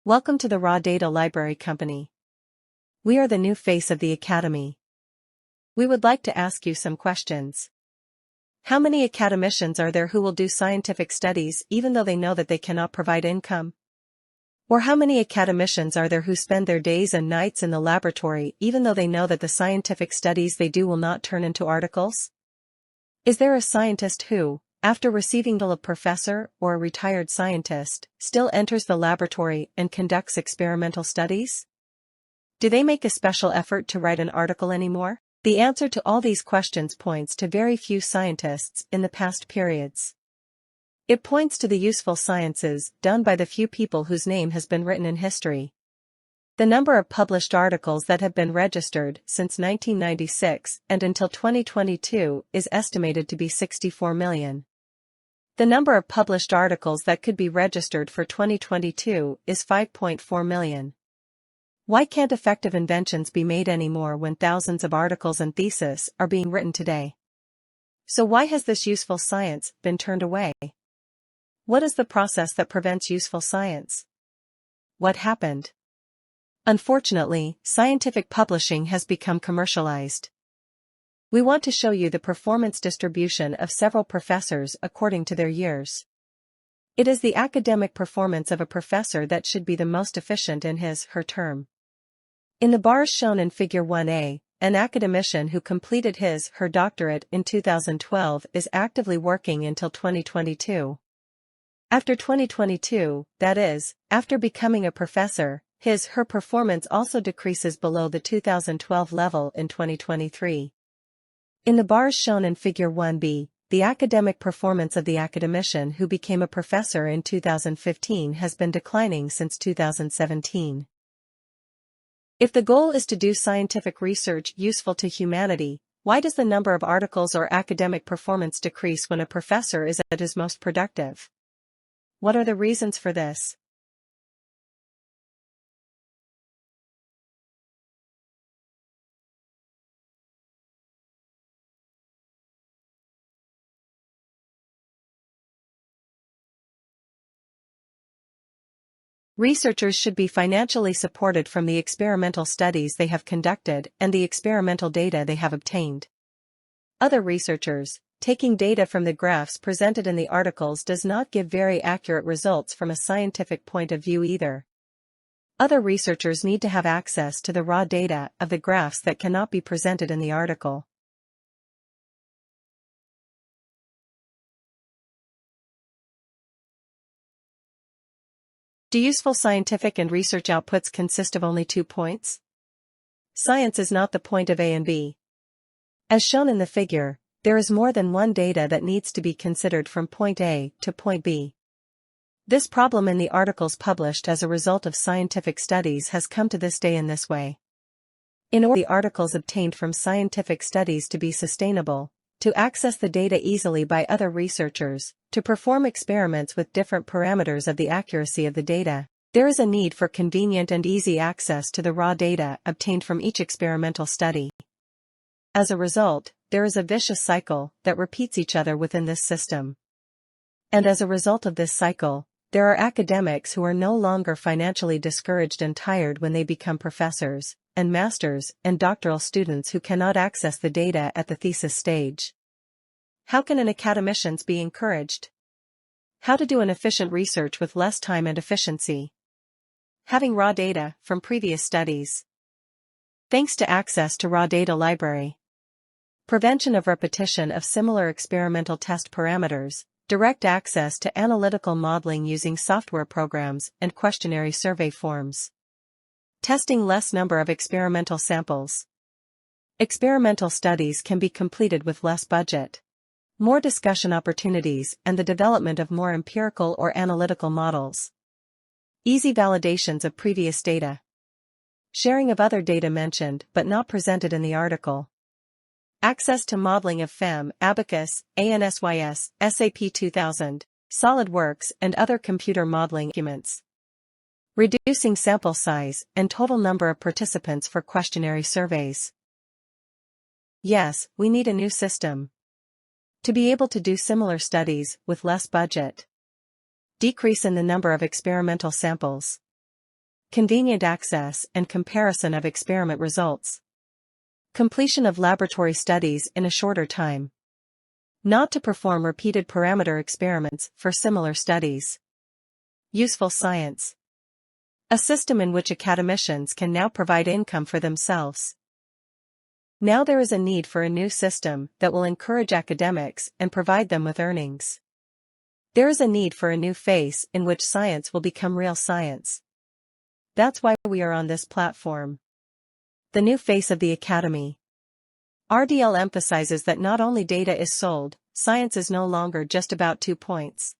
Welcome to the Raw Data Library Company. We are the new face of the Academy. We would like to ask you some questions. How many academicians are there who will do scientific studies even though they know that they cannot provide income? Or how many academicians are there who spend their days and nights in the laboratory even though they know that the scientific studies they do will not turn into articles? Is there a scientist who, after receiving the title of professor or a retired scientist, still enters the laboratory and conducts experimental studies? Do they make a special effort to write an article anymore? The answer to all these questions points to very few scientists in the past periods. It points to the useful sciences done by the few people whose name has been written in history. The number of published articles that have been registered since 1996 and until 2022 is estimated to be 64 million. The number of published articles that could be registered for 2022 is 5.4 million. Why can't effective inventions be made anymore when thousands of articles and theses are being written today? So why has this useful science been turned away? What is the process that prevents useful science? What happened? Unfortunately, scientific publishing has become commercialized. We want to show you the performance distribution of several professors according to their years. It is the academic performance of a professor that should be the most efficient in his/her term. In the bars shown in Figure 1a, an academician who completed his/her doctorate in 2012 is actively working until 2022. After 2022, that is, after becoming a professor, his/her performance also decreases below the 2012 level in 2023. In the bars shown in Figure 1b, the academic performance of the academician who became a professor in 2015 has been declining since 2017. If the goal is to do scientific research useful to humanity, why does the number of articles or academic performance decrease when a professor is at his most productive? What are the reasons for this? Researchers should be financially supported from the experimental studies they have conducted and the experimental data they have obtained. Other researchers, taking data from the graphs presented in the articles does not give very accurate results from a scientific point of view either. Other researchers need to have access to the raw data of the graphs that cannot be presented in the article. Do useful scientific and research outputs consist of only 2 points? Science is not the point of A and B. As shown in the figure, there is more than one data that needs to be considered from point A to point B. This problem in the articles published as a result of scientific studies has come to this day in this way. In order for the articles obtained from scientific studies to be sustainable, to access the data easily by other researchers, to perform experiments with different parameters of the accuracy of the data, there is a need for convenient and easy access to the raw data obtained from each experimental study. As a result, there is a vicious cycle that repeats each other within this system. And as a result of this cycle, there are academics who are no longer financially discouraged and tired when they become professors, and masters and doctoral students who cannot access the data at the thesis stage. How can an academician be encouraged? How to do an efficient research with less time and efficiency. Having raw data from previous studies. Thanks to access to raw data library. Prevention of repetition of similar experimental test parameters, direct access to analytical modeling using software programs and questionary survey forms. Testing less number of experimental samples. Experimental studies can be completed with less budget. More discussion opportunities and the development of more empirical or analytical models. Easy validations of previous data. Sharing of other data mentioned but not presented in the article. Access to modeling of FEM, Abacus, ANSYS, SAP 2000, SolidWorks and other computer modeling documents. Reducing sample size and total number of participants for questionary surveys. Yes, we need a new system. To be able to do similar studies with less budget. Decrease in the number of experimental samples. Convenient access and comparison of experiment results. Completion of laboratory studies in a shorter time. Not to perform repeated parameter experiments for similar studies. Useful science. A system in which academicians can now provide income for themselves. Now there is a need for a new system that will encourage academics and provide them with earnings. There is a need for a new face in which science will become real science. That's why we are on this platform. The new face of the academy. RDL emphasizes that not only data is sold, science is no longer just about 2 points.